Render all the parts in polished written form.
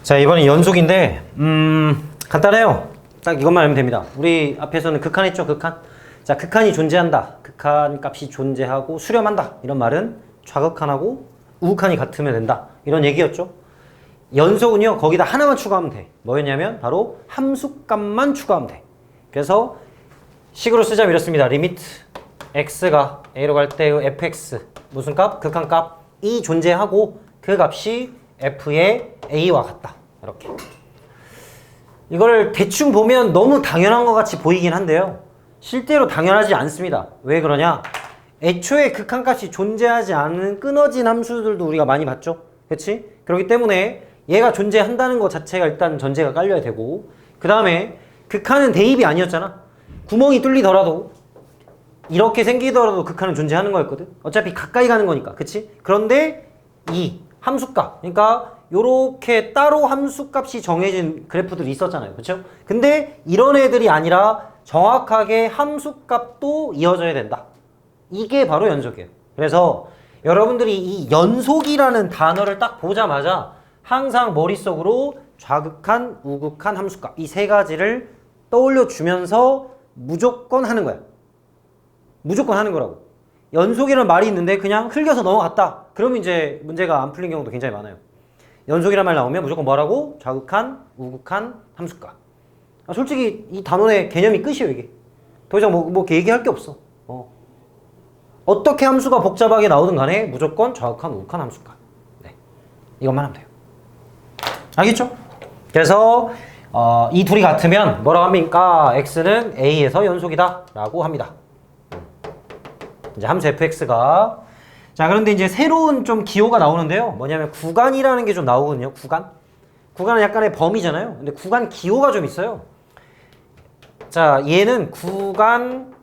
자, 이번엔 연속인데 간단해요. 딱 이것만 알면 됩니다. 우리 앞에서는 극한했죠, 극한. 자, 극한이 존재한다. 극한 값이 존재하고 수렴한다. 이런 말은 좌극한하고 우극한이 같으면 된다. 이런 얘기였죠. 연속은요, 거기다 하나만 추가하면 돼. 뭐였냐면 바로 함수값만 추가하면 돼. 그래서 식으로 쓰자면 이렇습니다. 리미트 x가 a로 갈 때의 fx 무슨 값? 극한 값이 존재하고 그 값이 f의 a와 같다. 이렇게. 이걸 대충 보면 너무 당연한 것 같이 보이긴 한데요. 실제로 당연하지 않습니다. 왜 그러냐? 애초에 극한값이 존재하지 않은 끊어진 함수들도 우리가 많이 봤죠? 그렇지? 그렇기 때문에 얘가 존재한다는 것 자체가 일단 전제가 깔려야 되고, 그 다음에 극한은 대입이 아니었잖아. 구멍이 뚫리더라도 이렇게 생기더라도 극한은 존재하는 거였거든. 어차피 가까이 가는 거니까. 그치? 그런데 이 함수값, 그러니까 요렇게 따로 함수값이 정해진 그래프들이 있었잖아요. 그렇죠? 근데 이런 애들이 아니라 정확하게 함수값도 이어져야 된다. 이게 바로 연속이에요. 그래서 여러분들이 이 연속이라는 단어를 딱 보자마자 항상 머릿속으로 좌극한, 우극한 함수값 이 세 가지를 떠올려 주면서 무조건 하는 거야. 무조건 하는 거라고. 연속이라는 말이 있는데 그냥 흘겨서 넘어갔다. 그러면 이제 문제가 안 풀린 경우도 굉장히 많아요. 연속이라는 말 나오면 무조건 뭐라고? 좌극한, 우극한 함수값. 솔직히 이 단원의 개념이 끝이에요, 이게. 더 이상 뭐 얘기할 게 없어. 어떻게 함수가 복잡하게 나오든 간에 무조건 좌극한, 우극한 함수값. 네. 이것만 하면 돼요. 알겠죠? 그래서 이 둘이 같으면 뭐라고 합니까? x는 a에서 연속이다 라고 합니다. 이제 함수 fx가, 자, 그런데 이제 새로운 좀 기호가 나오는데요. 뭐냐면 구간이라는 게 좀 나오거든요. 구간. 구간은 약간의 범위잖아요. 근데 구간 기호가 좀 있어요. 자, 얘는 구간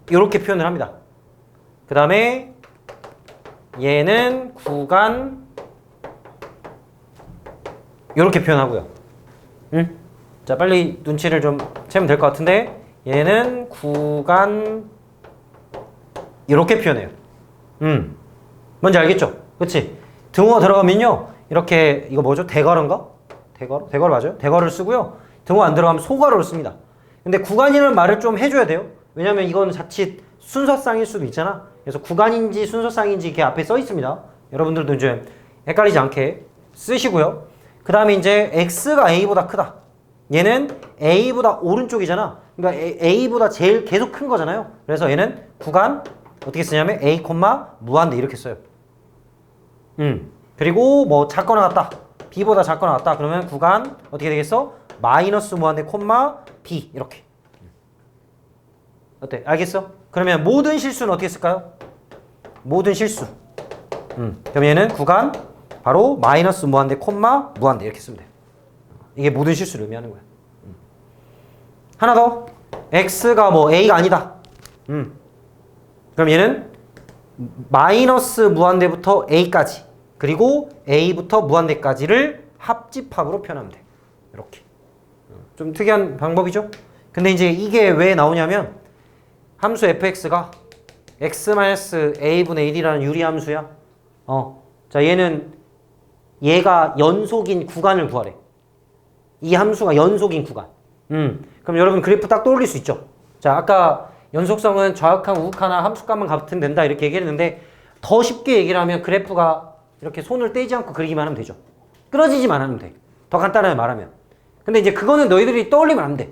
이렇게 표현을 합니다. 그 다음에 얘는 구간 이렇게 표현하고요. 응? 자, 빨리 눈치를 좀 채면 될 것 같은데 얘는 구간 이렇게 표현해요. 뭔지 알겠죠? 그치? 등호가 들어가면요, 이렇게, 이거 뭐죠? 대괄호인가? 대괄호? 대괄호 맞아요? 대괄호를 쓰고요. 등호 안 들어가면 소괄호를 씁니다. 근데 구간이라는 말을 좀 해줘야 돼요. 왜냐면 이건 자칫 순서쌍일 수도 있잖아. 그래서 구간인지 순서쌍인지 이렇게 앞에 써 있습니다. 여러분들도 이제 헷갈리지 않게 쓰시고요. 그 다음에 이제 x가 a보다 크다. 얘는 a보다 오른쪽이잖아. 그러니까 a보다 제일 계속 큰 거잖아요. 그래서 얘는 구간 어떻게 쓰냐면 a, 무한대 이렇게 써요. 그리고 뭐 작거나 같다. b보다 작거나 같다. 그러면 구간 어떻게 되겠어? 마이너스 무한대, b 이렇게. 어때? 알겠어? 그러면 모든 실수는 어떻게 쓸까요? 모든 실수. 그럼 얘는 구간 바로 마이너스 무한대, 무한대 이렇게 쓰면 돼. 이게 모든 실수를 의미하는 거야. 하나 더. x가 뭐 a가 아니다. 그럼 얘는 마이너스 무한대부터 a까지, 그리고 a부터 무한대까지를 합집합으로 표현하면 돼. 이렇게. 좀 특이한 방법이죠? 근데 이제 이게 왜 나오냐면 함수 fx가 x-a분의 1이라는 유리함수야. 자, 얘가 연속인 구간을 구하래. 이 함수가 연속인 구간. 그럼 여러분 그래프 딱 떠올릴 수 있죠? 자, 아까 연속성은 좌극한, 우극한나 함수값만 같으면 된다 이렇게 얘기했는데, 더 쉽게 얘기를 하면 그래프가 이렇게 손을 떼지 않고 그리기만 하면 되죠. 끊어지지만 하면 돼. 더 간단하게 말하면. 근데 이제 그거는 너희들이 떠올리면 안 돼.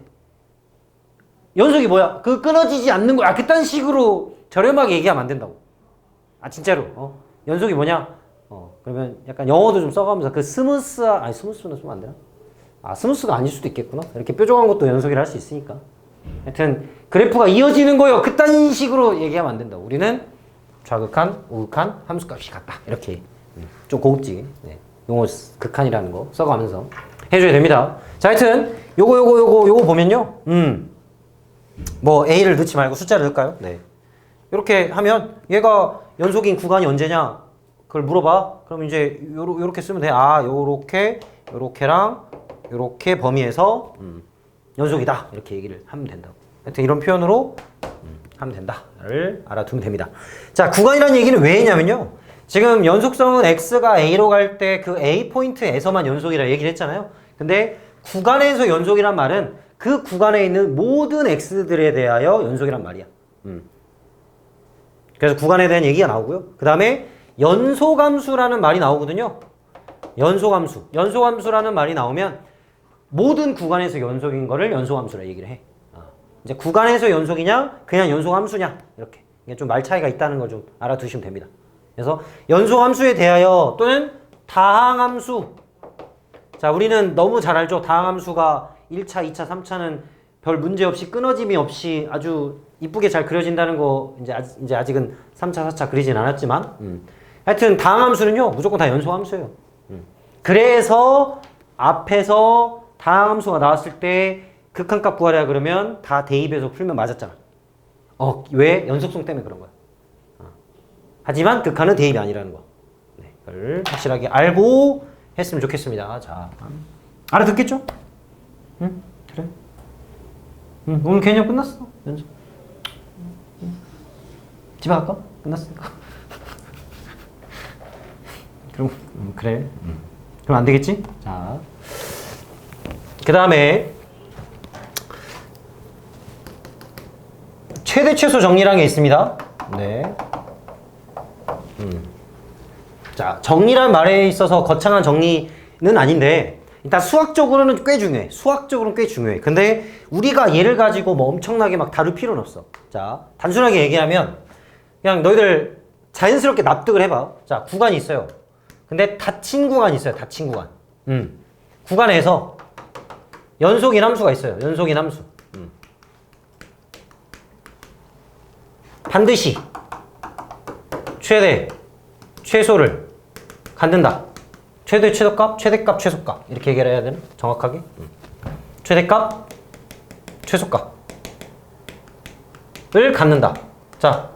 연속이 뭐야? 그 끊어지지 않는 거야. 그딴 식으로 저렴하게 얘기하면 안 된다고. 진짜로. 연속이 뭐냐? 그러면 약간 영어도 좀 써가면서 그 스무스는 쓰면 안 되나? 스무스가 아닐 수도 있겠구나. 이렇게 뾰족한 것도 연속이라 할 수 있으니까. 하여튼 그래프가 이어지는 거요. 그딴 식으로 얘기하면 안 된다. 우리는 좌극한, 우극한 함수값이 같다. 이렇게 좀 고급지게 용어 극한이라는 거 써가면서 해줘야 됩니다. 자, 하여튼 요거 보면요. 뭐 a를 넣지 말고 숫자를 넣을까요? 네. 이렇게 하면 얘가 연속인 구간이 언제냐? 그걸 물어봐. 그럼 이제 요렇게 쓰면 돼. 요렇게랑 요렇게 범위에서 연속이다. 이렇게 얘기를 하면 된다고. 하여튼 이런 표현으로 하면 된다를 알아두면 됩니다. 자, 구간이라는 얘기는 왜 했냐면요. 지금 연속성은 x가 a로 갈 때 그 a 포인트에서만 연속이라 얘기를 했잖아요. 근데 구간에서 연속이란 말은 그 구간에 있는 모든 x들에 대하여 연속이란 말이야. 그래서 구간에 대한 얘기가 나오고요. 그 다음에 연소함수라는 말이 나오거든요. 연소함수. 연소함수라는 말이 나오면 모든 구간에서 연속인 거를 연소함수라 얘기를 해. 이제 구간에서 연속이냐, 그냥 연소함수냐, 이렇게. 이게 좀 말 차이가 있다는 걸 좀 알아두시면 됩니다. 그래서 연소함수에 대하여 또는 다항함수. 자, 우리는 너무 잘 알죠. 다항함수가 1차, 2차, 3차는 별 문제 없이 끊어짐이 없이 아주 이쁘게 잘 그려진다는 거 이제 아직은 3차, 4차 그리진 않았지만 하여튼 다항함수는요 무조건 다 연소함수예요. 그래서 앞에서 다항함수가 나왔을 때 극한값 구하려 그러면 다 대입해서 풀면 맞았잖아. 왜? 연속성 때문에 그런 거야. 하지만 극한은 대입이 아니라는 거. 네, 그걸 확실하게 알고 했으면 좋겠습니다. 자, 알아듣겠죠? 응? 그래? 응, 오늘 개념 끝났어. 연속. 집에 갈까? 끝났으니까. 그럼 그래. 그럼 안 되겠지? 자, 그 다음에 최대 최소 정리라는 게 있습니다. 네. 자, 정리란 말에 있어서 거창한 정리는 아닌데 일단 수학적으로는 꽤 중요해. 수학적으로는 꽤 중요해. 근데 우리가 얘를 가지고 뭐 엄청나게 막 다룰 필요는 없어. 자, 단순하게 얘기하면 그냥 너희들 자연스럽게 납득을 해봐. 자, 구간이 있어요. 근데 닫힌 구간이 있어요. 닫힌 구간. 구간에서 연속인 함수가 있어요. 연속인 함수. 반드시 최대, 최소를 갖는다. 최대, 최소값, 최대값, 최소값. 이렇게 얘기를 해야 되나? 정확하게. 최대값, 최소값을 갖는다. 자.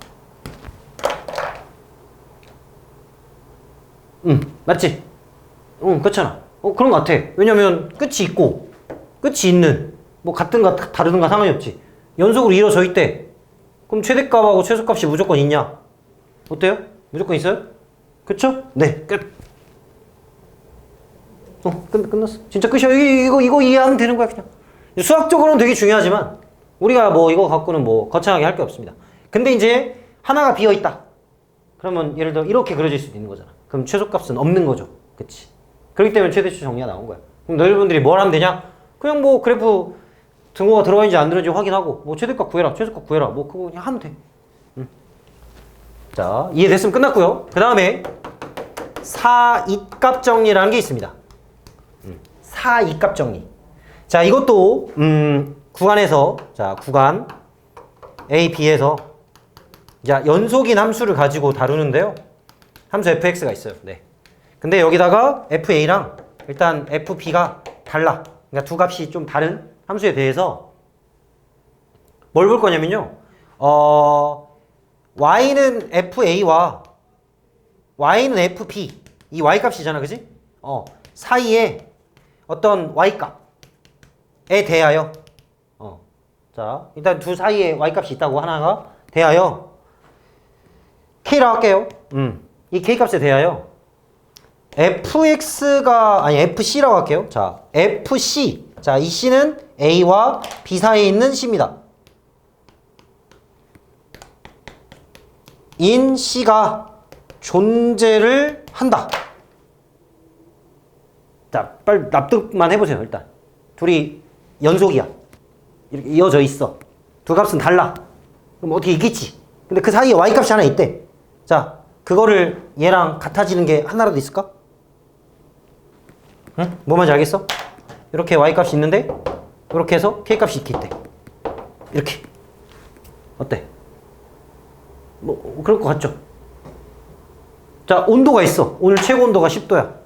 맞지? 그렇잖아. 그런 것 같아. 왜냐면 끝이 있고, 끝이 있는, 뭐 같은가 다르든가 상관이 없지. 연속으로 이루어져 있대. 그럼 최대값하고 최소값이 무조건 있냐? 어때요? 무조건 있어요? 그쵸? 네, 끝. 끝났어. 진짜 끝이야. 이거 이해하면 되는 거야, 그냥. 수학적으로는 되게 중요하지만, 우리가 뭐 이거 갖고는 뭐 거창하게 할 게 없습니다. 근데 이제 하나가 비어있다. 그러면 예를 들어 이렇게 그려질 수도 있는 거잖아. 그럼 최소값은 없는 거죠. 그치? 그렇기 때문에 최대치 정리가 나온 거야. 그럼 너희분들이 뭘 하면 되냐? 그냥 뭐 그래프 등호가 들어가 있는지 안 들어있는지 확인하고, 뭐 최대값 구해라, 최소값 구해라. 뭐 그거 그냥 하면 돼. 자, 이해됐으면 끝났고요. 그 다음에 사이값 정리라는 게 있습니다. 사이값 정리. 자, 이것도 구간에서, 자, 구간 A, B에서 자, 연속인 함수를 가지고 다루는데요. 함수 fx가 있어요. 네. 근데 여기다가 fa랑 일단 fb가 달라. 그러니까 두 값이 좀 다른 함수에 대해서 뭘 볼 거냐면요. y는 fa와 y는 fb, 이 y값이잖아, 그지? 사이에 어떤 y값에 대하여 자, 일단 두 사이에 y값이 있다고 하나가 대하여 k라고 할게요. 이 k값에 대하여 fx가 아니 fc라고 할게요. 자, fc. 자, 이 c는 a와 b 사이에 있는 c입니다. 인 c가 존재를 한다. 자, 빨리 납득만 해보세요. 일단 둘이 연속이야. 이렇게 이어져 있어. 두 값은 달라. 그럼 어떻게 있겠지? 근데 그 사이에 y값이 하나 있대. 자, 그거를 얘랑 같아지는 게 하나라도 있을까? 응? 뭐 말인지 알겠어? 이렇게 y값이 있는데 이렇게 해서 k값이 이렇게 있대. 이렇게. 어때? 뭐 그럴 것 같죠? 자, 온도가 있어. 오늘 최고 온도가 10도야.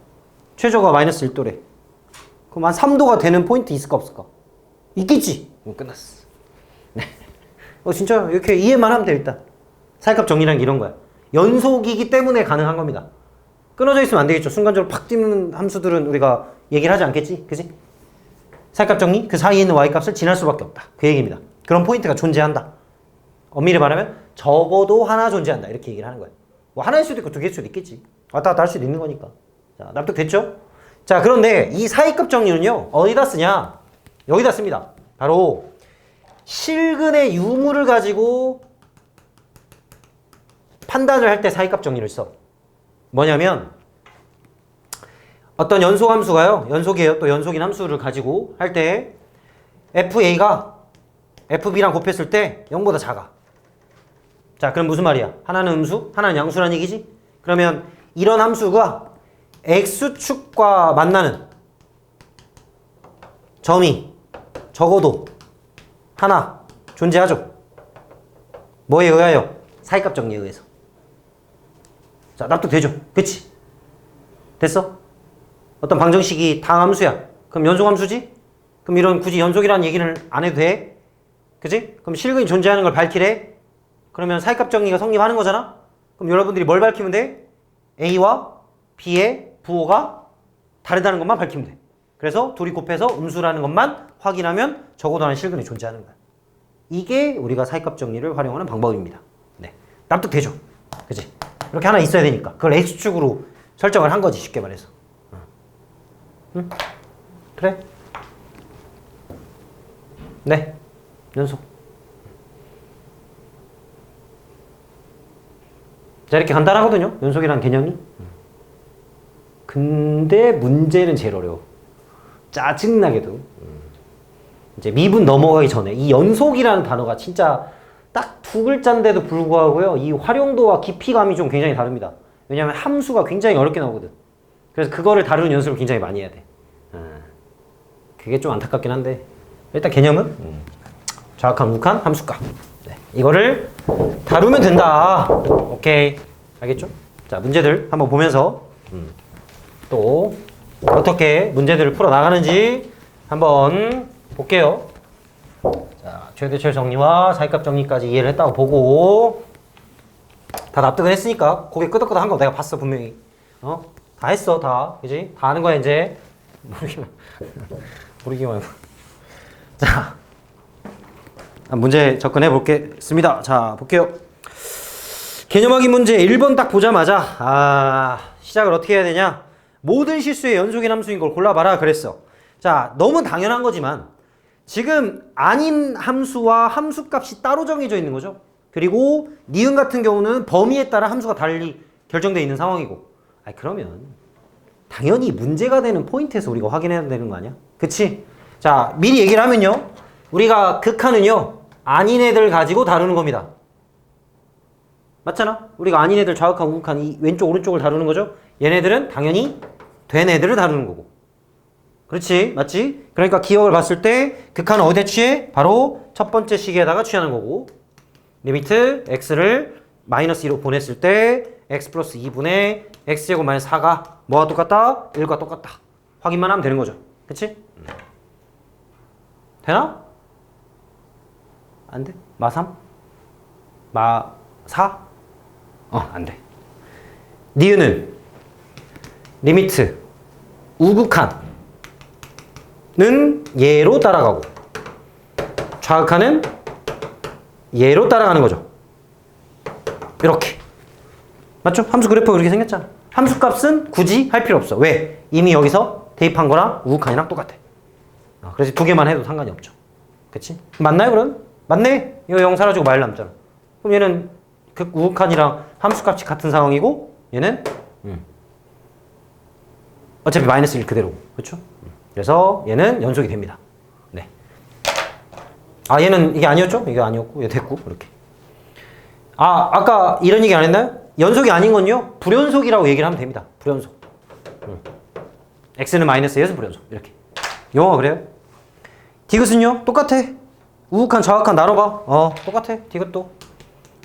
최저가 마이너스 1도래. 그럼 한 3도가 되는 포인트 있을까 없을까? 있겠지? 끝났어. 네. 진짜 이렇게 이해만 하면 돼. 일단 사이값 정리라는 게 이런 거야. 연속이기 때문에 가능한 겁니다. 끊어져 있으면 안 되겠죠. 순간적으로 팍 뛰는 함수들은 우리가 얘기를 하지 않겠지? 그지? 사이값 정리, 그 사이에 있는 y값을 지날 수밖에 없다. 그 얘기입니다. 그런 포인트가 존재한다. 엄밀히 말하면 적어도 하나 존재한다. 이렇게 얘기를 하는 거예요. 뭐 하나일 수도 있고 두 개일 수도 있겠지. 왔다 갔다 할 수도 있는 거니까. 자, 납득됐죠? 자, 그런데 이 사이급 정리는요, 어디다 쓰냐? 여기다 씁니다. 바로 실근의 유무를 가지고 판단을 할 때 사이급 정리를 써. 뭐냐면 어떤 연속함수가요, 연속이에요. 또 연속인 함수를 가지고 할 때 FA가 FB랑 곱했을 때 0보다 작아. 자, 그럼 무슨 말이야? 하나는 음수, 하나는 양수라는 얘기지? 그러면 이런 함수가 X축과 만나는 점이 적어도 하나 존재하죠. 뭐에 의하여? 사이값 정리에 의해서. 자, 납득되죠? 그치? 됐어? 어떤 방정식이 다함수야. 그럼 연속함수지? 그럼 이런 굳이 연속이라는 얘기는 안 해도 돼? 그치? 그럼 실근이 존재하는 걸 밝히래? 그러면 사이값 정리가 성립하는 거잖아? 그럼 여러분들이 뭘 밝히면 돼? A와 B의 부호가 다르다는 것만 밝히면 돼. 그래서 둘이 곱해서 음수라는 것만 확인하면 적어도 하나의 실근이 존재하는 거야. 이게 우리가 사이값 정리를 활용하는 방법입니다. 네. 납득되죠? 그치? 이렇게 하나 있어야 되니까. 그걸 X축으로 설정을 한 거지, 쉽게 말해서. 응? 그래? 네. 연속. 자, 이렇게 간단하거든요, 연속이라는 개념이. 근데 문제는 제일 어려워. 짜증나게도. 이제 미분 넘어가기 전에 이 연속이라는 단어가 진짜 딱 두 글자인데도 불구하고요, 이 활용도와 깊이감이 좀 굉장히 다릅니다. 왜냐하면 함수가 굉장히 어렵게 나오거든. 그래서 그거를 다루는 연습을 굉장히 많이 해야 돼. 그게 좀 안타깝긴 한데, 일단 개념은 좌극한, 우극한, 함수값. 네. 이거를 다루면 된다. 오케이. 알겠죠? 자, 문제들 한번 보면서 또 어떻게 문제들을 풀어 나가는지 한번 볼게요. 자, 최대철 정리와 사이값 정리까지 이해를 했다고 보고, 다 납득을 했으니까 고개 끄덕끄덕 한 거 내가 봤어, 분명히. 다 했어, 다. 그지? 다 아는 거야, 이제. 모르기만 해봐. 자, 문제 접근해 보겠습니다. 자, 볼게요. 개념 확인 문제 1번 딱 보자마자 시작을 어떻게 해야 되냐? 모든 실수의 연속인 함수인 걸 골라봐라 그랬어. 자, 너무 당연한 거지만 지금 아닌 함수와 함수값이 따로 정해져 있는 거죠. 그리고 니은 같은 경우는 범위에 따라 함수가 달리 결정되어 있는 상황이고. 그러면 당연히 문제가 되는 포인트에서 우리가 확인해야 되는 거 아니야? 그치? 자, 미리 얘기를 하면요, 우리가 극한은요 아닌 애들 가지고 다루는 겁니다. 맞잖아? 우리가 아닌 애들 좌극한, 우극한 이 왼쪽 오른쪽을 다루는 거죠. 얘네들은 당연히 된 애들을 다루는 거고. 그렇지? 맞지? 그러니까 기억을 봤을 때 극한은 어디에 취해? 바로 첫 번째 식에다가 취하는 거고, 리미트 x를 마이너스 2로 보냈을 때 x 플러스 2분의 x제곱 마이너스 4가 뭐가 똑같다? 1과 똑같다. 확인만 하면 되는 거죠. 그치? 되나? 안 돼? 마 3? 마 4? 안 돼. 니은은 리미트 우극한은 얘로 따라가고 좌극한은 얘로 따라가는 거죠. 이렇게. 맞죠? 함수 그래프가 그렇게 생겼잖아. 함수 값은 굳이 할 필요 없어. 왜? 이미 여기서 대입한 거랑 우극한이랑 똑같아. 그래서 두 개만 해도 상관이 없죠. 그치? 맞나요, 그럼? 맞네? 이거 0 사라지고 마일 남잖아. 그럼 얘는 그 우극한이랑 함수 값이 같은 상황이고, 얘는 어차피 마이너스 1 그대로고. 그렇죠? 그래서 얘는 연속이 됩니다. 네. 얘는 이게 아니었죠? 이게 아니었고, 얘 됐고, 이렇게. 아까 이런 얘기 안 했나요? 연속이 아닌 건요, 불연속이라고 얘기를 하면 됩니다. 불연속. x는 마이너스 1에서 불연속. 이렇게. 영어가 그래요. 디귿은요, 똑같아. 우극한, 좌극한 나눠봐. 똑같아. 디귿도.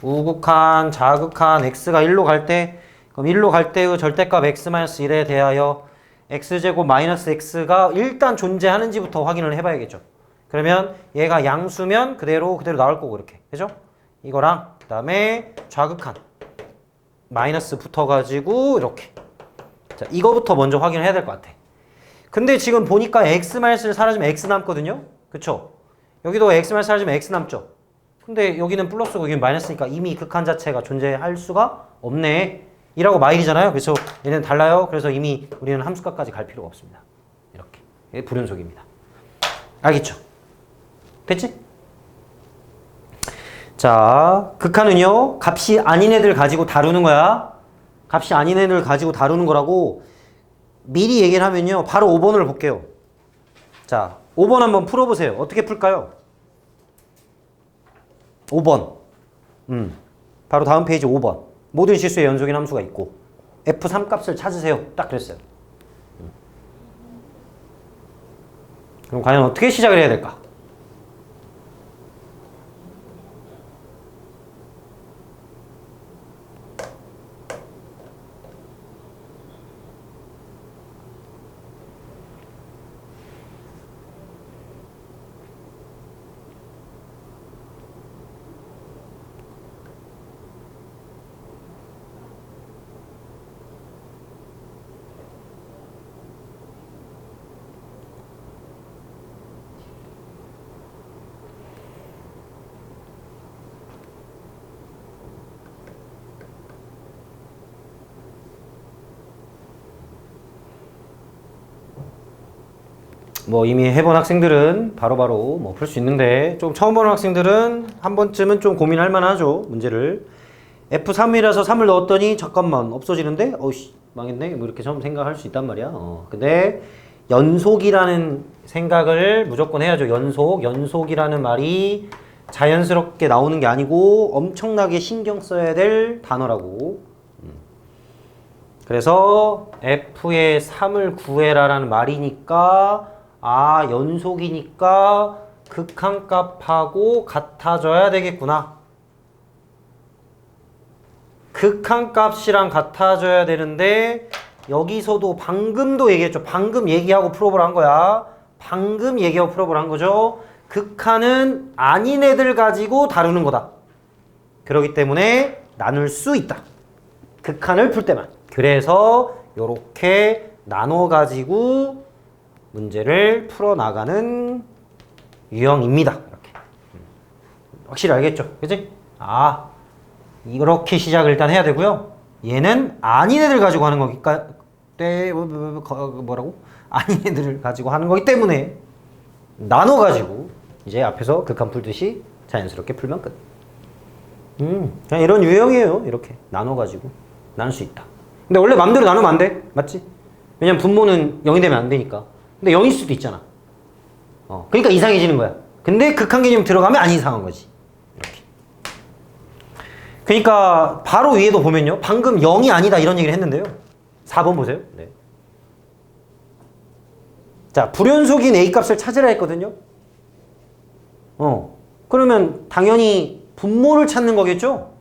우극한, 좌극한, x가 1로 갈 때, 그럼 1로 갈 때의 절대값 x-1에 대하여 x제곱 마이너스 x가 일단 존재하는지부터 확인을 해봐야겠죠. 그러면 얘가 양수면 그대로 나올 거고, 이렇게. 그죠? 이거랑, 그 다음에 좌극한. 마이너스 붙어가지고, 이렇게. 자, 이거부터 먼저 확인을 해야 될 것 같아. 근데 지금 보니까 x-를 사라지면 x 남거든요? 그쵸? 여기도 x-를 사라지면 x 남죠? 근데 여기는 플러스고 여기는 마이너스니까 이미 극한 자체가 존재할 수가 없네. 이라고 마일이잖아요. 그래서 얘는 달라요. 그래서 이미 우리는 함수값까지 갈 필요가 없습니다. 이렇게. 이게 불연속입니다. 알겠죠? 됐지? 자, 극한은요. 값이 아닌 애들 가지고 다루는 거야. 값이 아닌 애들 가지고 다루는 거라고 미리 얘기를 하면요. 바로 5번을 볼게요. 자, 5번 한번 풀어보세요. 어떻게 풀까요? 5번. 바로 다음 페이지 5번. 모든 실수의 연속인 함수가 있고 F3 값을 찾으세요. 딱 그랬어요. 그럼 과연 어떻게 시작을 해야 될까? 뭐 이미 해본 학생들은 바로바로 뭐 풀 수 있는데 좀 처음 보는 학생들은 한 번쯤은 좀 고민할 만하죠. 문제를 F3이라서 3을 넣었더니 잠깐만 없어지는데 어이씨 망했네 뭐 이렇게 처음 생각할 수 있단 말이야. 근데 연속이라는 생각을 무조건 해야죠. 연속이라는 말이 자연스럽게 나오는 게 아니고 엄청나게 신경 써야 될 단어라고. 그래서 F의 3을 구해라라는 말이니까 아 연속이니까 극한값하고 같아져야 되겠구나. 극한값이랑 같아져야 되는데 여기서도 방금도 얘기했죠. 방금 얘기하고 풀업을 한 거야. 방금 얘기하고 풀업을 한 거죠. 극한은 아닌 애들 가지고 다루는 거다. 그렇기 때문에 나눌 수 있다. 극한을 풀 때만. 그래서 이렇게 나눠가지고 문제를 풀어나가는 유형입니다. 이렇게. 확실히 알겠죠? 그치? 아, 이렇게 시작을 일단 해야 되고요. 얘는 아닌 애들 가지고 하는 거니까, 뭐라고? 아닌 애들을 가지고 하는 거기 때문에 나눠가지고 이제 앞에서 극한 풀듯이 자연스럽게 풀면 끝. 그냥 이런 유형이에요. 이렇게 나눠가지고 나눌 수 있다. 근데 원래 맘대로 나누면 안 돼. 맞지? 왜냐면 분모는 0이 되면 안 되니까. 근데 0일 수도 있잖아. 그러니까 이상해지는 거야. 근데 극한 개념 들어가면 안 이상한 거지. 이렇게. 그러니까 바로 위에도 보면요. 방금 0이 아니다 이런 얘기를 했는데요. 4번 보세요. 네. 자, 불연속인 A 값을 찾으라 했거든요. 그러면 당연히 분모를 찾는 거겠죠?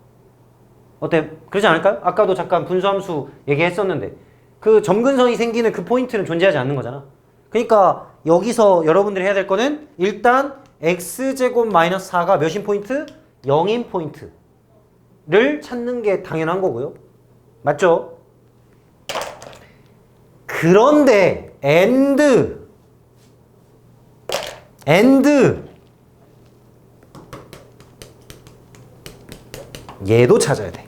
어때? 그러지 않을까요? 아까도 잠깐 분수함수 얘기했었는데 그 점근선이 생기는 그 포인트는 존재하지 않는 거잖아. 그러니까 여기서 여러분들이 해야 될 거는 일단 x제곱 마이너스 4가 몇인 포인트? 0인 포인트를 찾는 게 당연한 거고요. 맞죠? 그런데 and 얘도 찾아야 돼.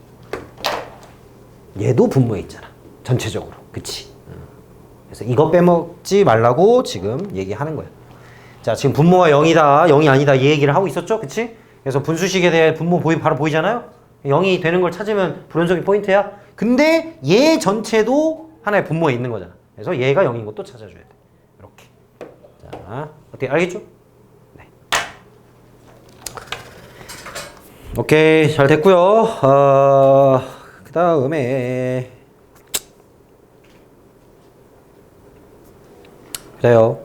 얘도 분모에 있잖아. 전체적으로. 그치? 그래서 이거 빼먹지 말라고 지금 얘기하는 거야. 자, 지금 분모가 0이다, 0이 아니다 이 얘기를 하고 있었죠? 그치? 그래서 분수식에 대해 분모 바로 보이잖아요? 0이 되는 걸 찾으면 불연속인 포인트야. 근데 얘 전체도 하나의 분모에 있는 거잖아. 그래서 얘가 0인 것도 찾아줘야 돼. 이렇게. 자, 어떻게 알겠죠? 네. 오케이, 잘 됐고요. 그 다음에 그래요.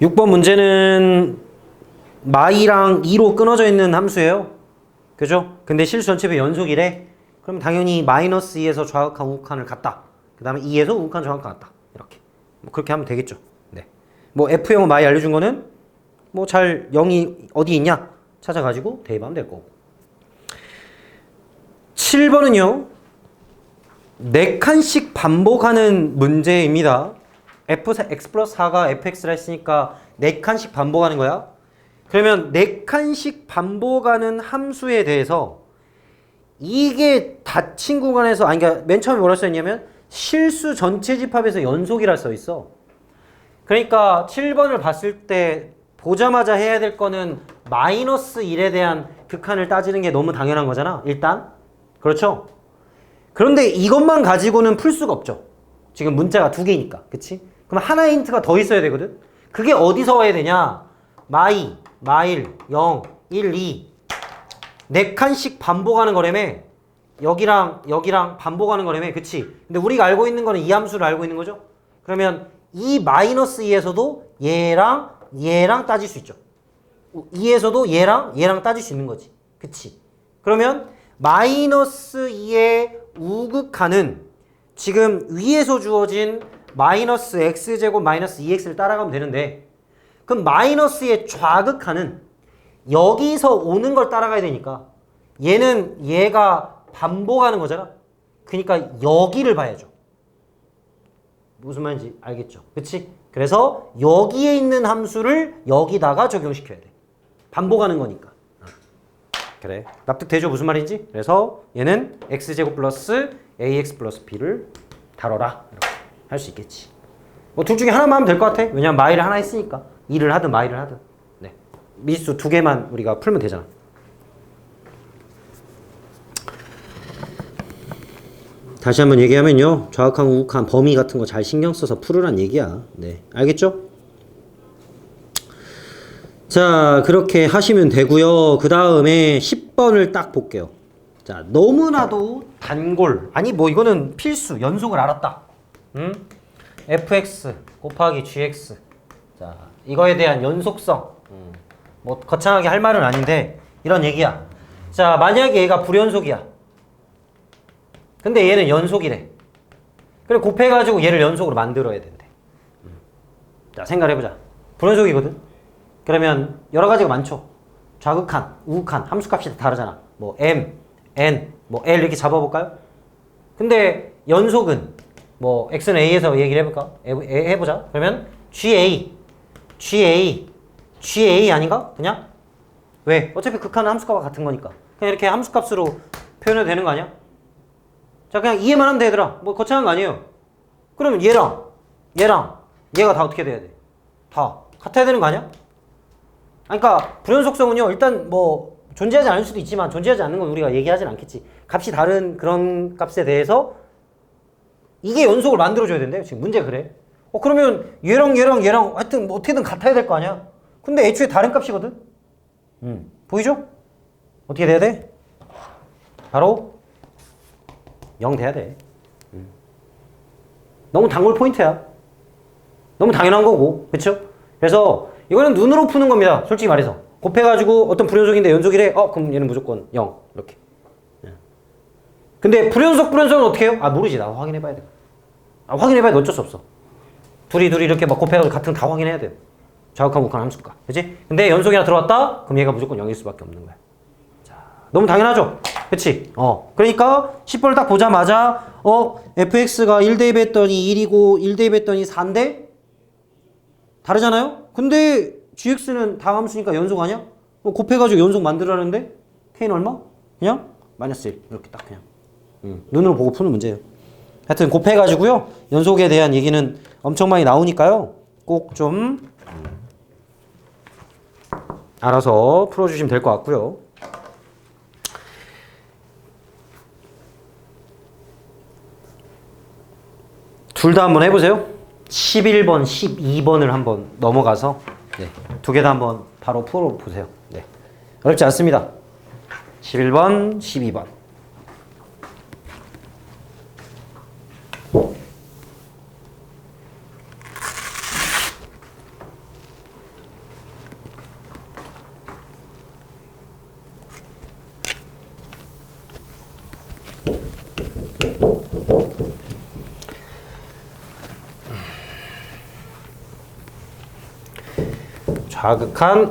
(6번) 문제는 마이랑 2로 끊어져 있는 함수예요. 그죠? 근데 실수 전체배 연속이래. 그럼 당연히 마이너스 2에서 좌극한 우극한을 갖다. 그 다음에 2에서 우극한 좌극한 갖다. 이렇게. 뭐 그렇게 하면 되겠죠. 네. 뭐 F형은 마이 알려준 거는 뭐 잘 0이 어디 있냐 찾아가지고 대입하면 될 거고. 7번은요. 4칸씩 반복하는 문제입니다. x 플러스 4가 fx라 했으니까 4칸씩 반복하는 거야. 그러면 4칸씩 반복하는 함수에 대해서 이게 닫힌 구간에서 아니 그러니까 맨 처음에 뭐라 써있냐면 실수 전체 집합에서 연속이라 써있어. 그러니까 7번을 봤을 때 보자마자 해야 될 거는 마이너스 1에 대한 극한을 따지는 게 너무 당연한 거잖아. 일단. 그렇죠? 그런데 이것만 가지고는 풀 수가 없죠. 지금 문자가 2개니까. 그치? 그럼 하나의 힌트가 더 있어야 되거든? 그게 어디서 와야 되냐? 마일, 0, 1, 2. 4칸씩 반복하는 거라며. 여기랑 반복하는 거라며. 그치? 근데 우리가 알고 있는 거는 이 함수를 알고 있는 거죠? 그러면 이 마이너스 2에서도 얘랑 따질 수 있죠. 2에서도 얘랑 따질 수 있는 거지. 그치? 그러면 마이너스 2의 우극한은 지금 위에서 주어진 마이너스 x제곱 마이너스 2x를 따라가면 되는데 그럼 마이너스의 좌극한은 여기서 오는 걸 따라가야 되니까 얘가 반복하는 거잖아. 그러니까 여기를 봐야죠. 무슨 말인지 알겠죠? 그치? 그래서 여기에 있는 함수를 여기다가 적용시켜야 돼. 반복하는 거니까. 그래. 납득되죠? 무슨 말인지? 그래서 얘는 x제곱 플러스 ax 플러스 b를 다뤄라. 이렇게 할 수 있겠지. 뭐 둘 중에 하나만 하면 될 것 같아. 왜냐면 마일을 하나 했으니까. 2를 하든 마일을 하든. 네. 미지수 2개만 우리가 풀면 되잖아. 다시 한번 얘기하면요. 좌극한, 우극한, 범위 같은 거 잘 신경 써서 풀으란 얘기야. 네. 알겠죠? 자, 그렇게 하시면 되고요. 그 다음에 10번을 딱 볼게요. 자, 너무나도 단골. 아니, 뭐 이거는 필수. 연속을 알았다. fx 곱하기 gx. 자, 이거에 대한 연속성. 뭐 거창하게 할 말은 아닌데 이런 얘기야. 자, 만약에 얘가 불연속이야. 근데 얘는 연속이래. 그래 곱해가지고 얘를 연속으로 만들어야 된대. 자, 생각을 해보자. 불연속이거든. 그러면 여러 가지가 많죠. 좌극한, 우극한, 함수값이 다 다르잖아. 뭐 m, n, 뭐 l 이렇게 잡아볼까요? 근데 연속은 뭐 x는 a에서 얘기를 해볼까? 해보자. 그러면 ga 아닌가? 그냥? 왜? 어차피 극한은 함수값과 같은 거니까. 그냥 이렇게 함수값으로 표현해도 되는 거 아니야? 자, 그냥 이해만 하면 돼, 얘들아. 뭐 거창한 거 아니에요. 그러면 얘가 다 어떻게 돼야 돼? 다 같아야 되는 거 아니야? 그러니까 불연속성은요, 일단 뭐 존재하지 않을 수도 있지만 존재하지 않는 건 우리가 얘기하진 않겠지. 값이 다른 그런 값에 대해서 이게 연속을 만들어줘야 된대요. 지금 문제 그래. 그러면 얘랑 하여튼 뭐 어떻게든 같아야 될 거 아니야. 근데 애초에 다른 값이거든. 보이죠? 어떻게 돼야 돼? 바로 0 돼야 돼. 너무 단골 포인트야. 너무 당연한 거고. 그쵸? 그래서 이거는 눈으로 푸는 겁니다. 솔직히 말해서. 곱해가지고 어떤 불연속인데 연속이래. 그럼 얘는 무조건 0. 이렇게. 근데 불연속은 어떻게 해요? 모르지. 나 확인해봐야 돼. 확인해봐야 돼. 어쩔 수 없어. 둘이 이렇게 막 곱해가지고 같은 거 다 확인해야 돼. 좌극한, 우극한 함수가. 그치? 근데 연속이나 들어왔다? 그럼 얘가 무조건 0일 수밖에 없는 거야. 자, 너무 당연하죠? 그치? 그러니까 10번을 딱 보자마자 fx가 1 대입했더니 1이고 1 대입했더니 4인데? 다르잖아요? 근데 gx는 다함수니까 연속 아니야? 곱해가지고 연속 만들라는데 k는 얼마? 그냥 마이너스 1 이렇게 딱 그냥 눈으로 보고 푸는 문제예요. 하여튼 곱해가지고요 연속에 대한 얘기는 엄청 많이 나오니까요 꼭 좀 알아서 풀어주시면 될 것 같고요. 둘 다 한번 해보세요. 11번, 12번을 한번 넘어가서 두 개 다 한번 바로 풀어보세요. 네. 어렵지 않습니다. 11번, 12번. 좌극한,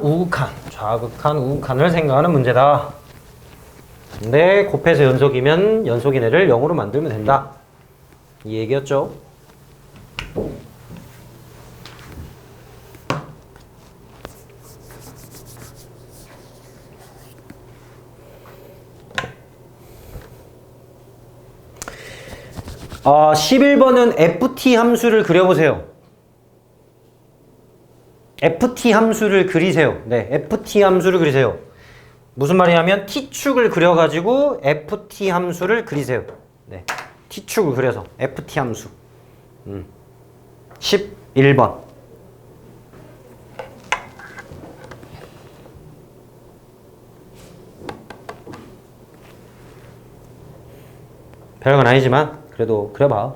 우극한을 생각하는 문제다. 근데 곱해서 연속이면 연속인 애를 0으로 만들면 된다. 이 얘기였죠. 11번은 ft 함수를 그려보세요. ft 함수를 그리세요. 네, ft 함수를 그리세요. 무슨 말이냐면 t축을 그려가지고 ft 함수를 그리세요. 네, t축을 그려서 ft 함수. 11번. 별건 아니지만 그래도 그려봐.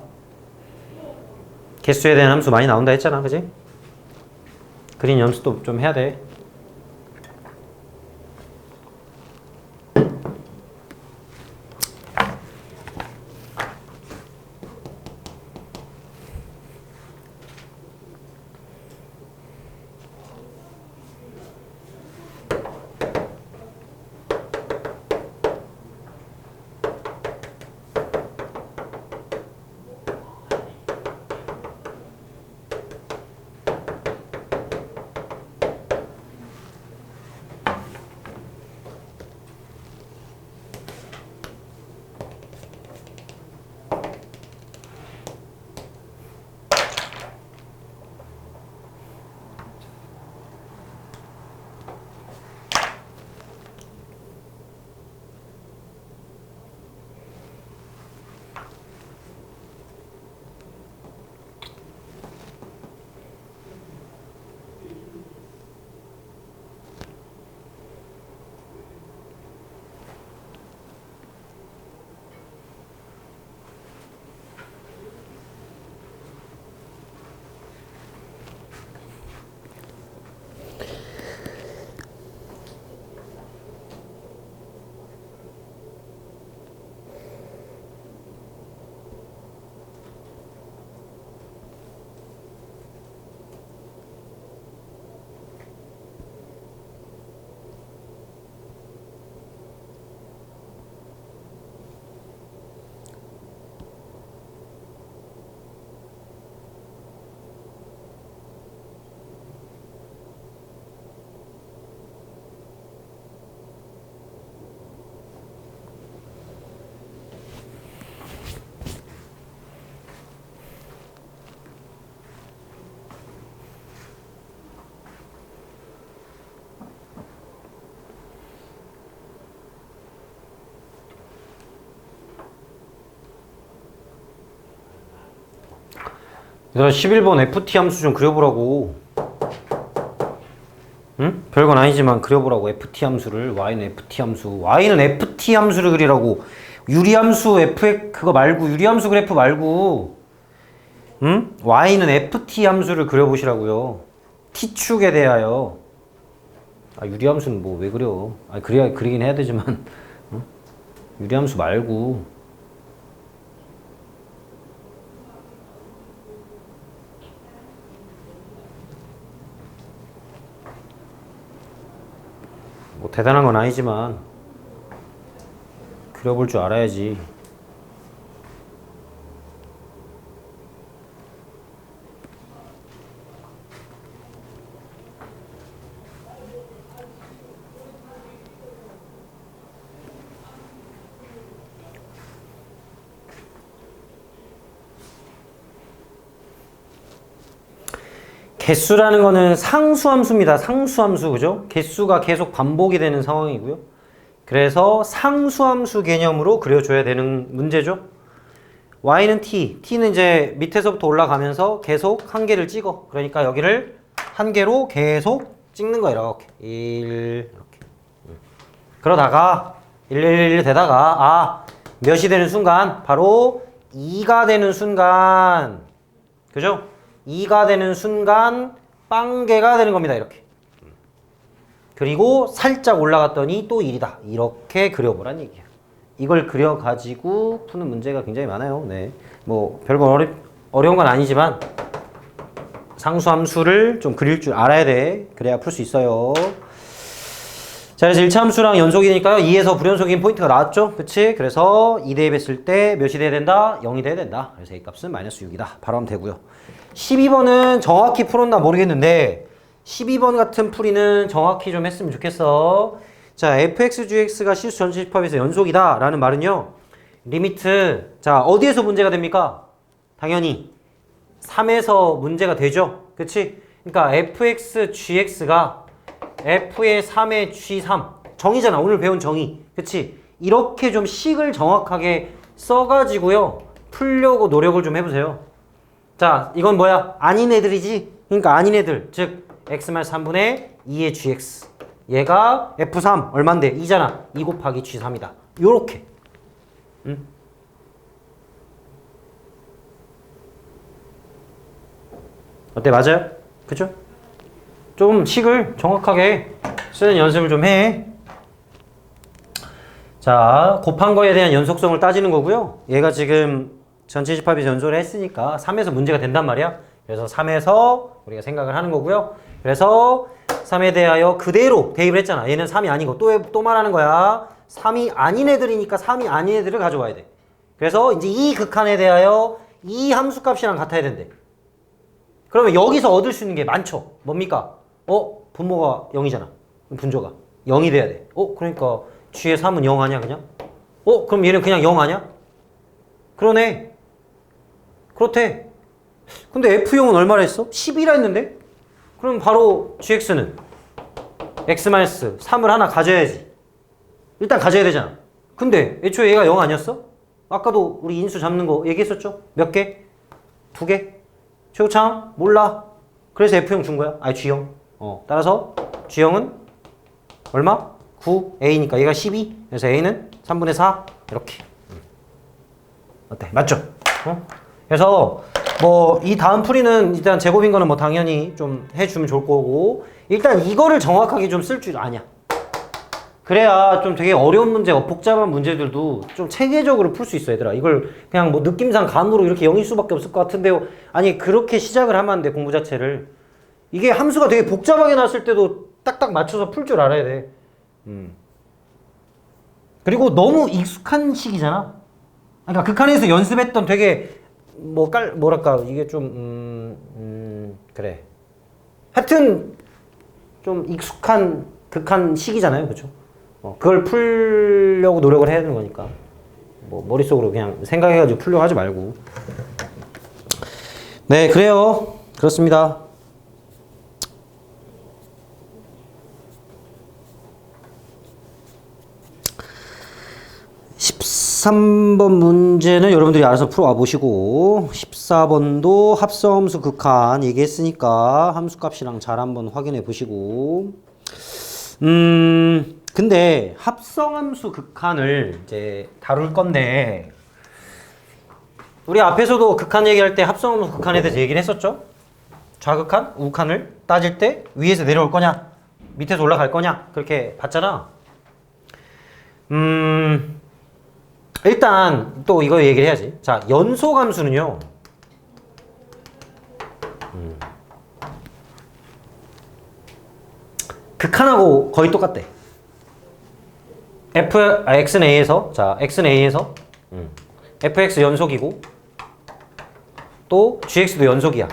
개수에 대한 함수 많이 나온다 했잖아, 그지? 그린 연습도 좀 해야 돼. 얘들아 11번 ft 함수 좀 그려보라고. 응? 별건 아니지만 그려보라고. ft 함수를. y는 ft 함수. y는 ft 함수를 그리라고. 유리함수 f 그거 말고 유리함수 그래프 말고. 응? y는 ft 함수를 그려보시라고요. t축에 대하여. 유리함수는 뭐 왜 그려. 그리긴 해야 되지만. 응? 유리함수 말고. 뭐 대단한 건 아니지만 그려볼 줄 알아야지. 개수라는 거는 상수함수입니다. 상수함수, 그죠? 개수가 계속 반복이 되는 상황이고요. 그래서 상수함수 개념으로 그려줘야 되는 문제죠. y는 t, t는 이제 밑에서부터 올라가면서 계속 한 개를 찍어. 그러니까 여기를 한 개로 계속 찍는 거야. 이렇게 1 이렇게. 그러다가 1 되다가 몇이 되는 순간 바로 2가 되는 순간, 그죠? 2가 되는 순간 빵개가 되는 겁니다. 이렇게. 그리고 살짝 올라갔더니 또 1이다. 이렇게 그려보란 얘기야. 이걸 그려가지고 푸는 문제가 굉장히 많아요. 네. 뭐 별거 어려운 건 아니지만 상수함수를 좀 그릴 줄 알아야 돼. 그래야 풀 수 있어요. 자, 그래서 1차 함수랑 연속이니까요. 2에서 불연속인 포인트가 나왔죠? 그치? 그래서 2 대입했을 때 몇이 돼야 된다? 0이 돼야 된다. 그래서 A 값은 마이너스 6이다. 바로 하면 되고요. 12번은 정확히 풀었나 모르겠는데 12번 같은 풀이는 정확히 좀 했으면 좋겠어. 자, fx, gx가 실수 전체 집합에서 연속이다 라는 말은요, 리미트. 자, 어디에서 문제가 됩니까? 당연히 3에서 문제가 되죠. 그치? 그러니까 fx, gx가 f의 3의 g3. 정의잖아. 오늘 배운 정의. 그치? 이렇게 좀 식을 정확하게 써가지고요. 풀려고 노력을 좀 해보세요. 자, 이건 뭐야? 아닌 애들이지? 그러니까 아닌 애들. 즉, x-3분의 2의 gx. 얘가 f3 얼만데? 2잖아. 2 곱하기 g3이다. 요렇게. 응? 어때? 맞아요? 그죠? 좀 식을 정확하게 쓰는 연습을 좀 해. 자, 곱한 거에 대한 연속성을 따지는 거고요. 얘가 지금 전체 집합에서 연소를 했으니까 3에서 문제가 된단 말이야. 그래서 3에서 우리가 생각을 하는 거고요. 그래서 3에 대하여 그대로 대입을 했잖아. 얘는 3이 아닌 거. 또 말하는 거야. 3이 아닌 애들이니까 3이 아닌 애들을 가져와야 돼. 그래서 이제 이 극한에 대하여 이 함수값이랑 같아야 된대. 그러면 여기서 얻을 수 있는 게 많죠. 뭡니까? 분모가 0이잖아. 분조가 0이 돼야 돼. 그러니까 G의 3은 0 아니야 그냥? 그럼 얘는 그냥 0 아니야? 그러네. 그렇대. 근데 F형은 얼마나 했어? 10이라 했는데? 그럼 바로 GX는 X-3을 하나 가져야지. 일단 가져야 되잖아. 근데 애초에 얘가 0 아니었어? 아까도 우리 인수 잡는 거 얘기했었죠? 몇 개? 2개? 최고창? 몰라. 그래서 F형 준 거야. 아니 G형. 따라서 G형은 얼마? 9. A니까 얘가 12. 그래서 A는 3분의 4. 이렇게. 어때? 맞죠? 그래서 뭐 이 다음 풀이는 일단 제곱인 거는 뭐 당연히 좀 해주면 좋을 거고, 일단 이거를 정확하게 좀 쓸 줄 아냐. 그래야 좀 되게 어려운 문제, 복잡한 문제들도 좀 체계적으로 풀 수 있어, 얘들아. 이걸 그냥 뭐 느낌상 감으로 이렇게 0일 수밖에 없을 것 같은데요. 아니, 그렇게 시작을 하면 안 돼, 공부 자체를. 이게 함수가 되게 복잡하게 나왔을 때도 딱딱 맞춰서 풀 줄 알아야 돼. 그리고 너무 익숙한 식이잖아. 그러니까 극한에서 연습했던 되게 뭐랄까 이게 좀 그래. 하여튼 좀 익숙한 극한 식이잖아요, 그렇죠? 그걸 풀려고 노력을 해야 되는 거니까 뭐 머릿속으로 그냥 생각해가지고 풀려고 하지 말고. 네, 그래요. 그렇습니다. (13번) 문제는 여러분들이 알아서 풀어와 보시고, 14번도 합성함수 극한 얘기했으니까 함수값이랑 잘 한번 확인해 보시고. 근데 합성함수 극한을 이제 다룰 건데, 우리 앞에서도 극한 얘기할 때 합성함수 극한에 대해서 얘기를 했었죠? 좌극한, 우극한을 따질 때 위에서 내려올 거냐, 밑에서 올라갈 거냐, 그렇게 봤잖아. 일단 또 이거 얘기를 해야지. 자, 연소함수는요. 극한하고 거의 똑같대. x는 a에서, 자, x는 a에서 fx 연속이고 또 gx도 연속이야.